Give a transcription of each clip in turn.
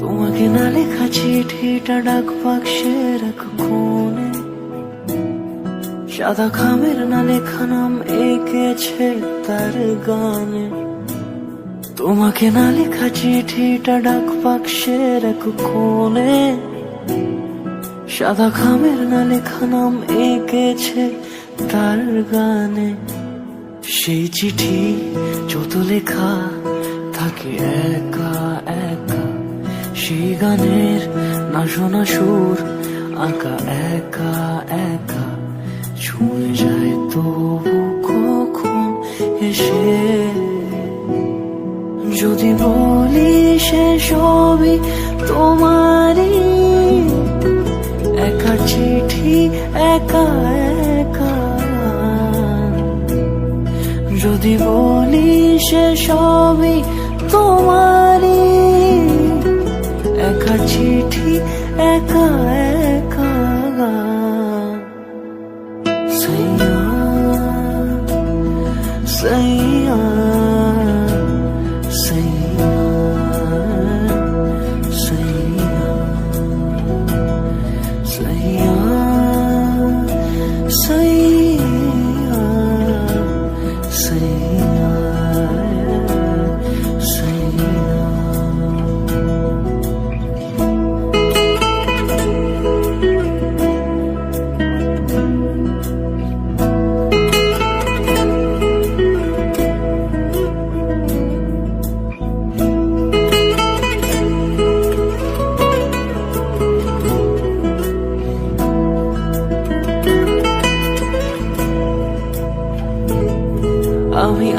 তোমাকে না লেখা চিঠিটা ডাক বাক্সের এক কোণে, সাদা খামের না লেখা নাম এঁকেছে তার গানে। তোমাকে না লেখা চিঠিটা ডাক বাক্সের এক কোণে, সাদা খামের না লেখা নাম এঁকেছে তার গানে। সেই চিঠি যত লেখা থাকে একা একা, সেই গানের না শোনা সুর আঁকা একা একা, ছুঁয়ে যায় তবু কখন এসে। যদি বলি সে সবই তোমারই, একা চিঠি একা একা। যদি বলি সে সবই তোমারই, একা চিঠি একা একা। সাইয়া সাইয়া সাইয়া সাইয়া সাইয়া সাইয়া সাইয়া সাইয়া।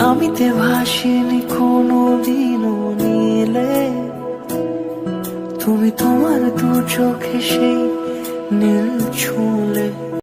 আমিতে ভাসিনি কোনোদিনও নীলে, তুমি তোমার দু চোখে সেই নীল ছুঁলে।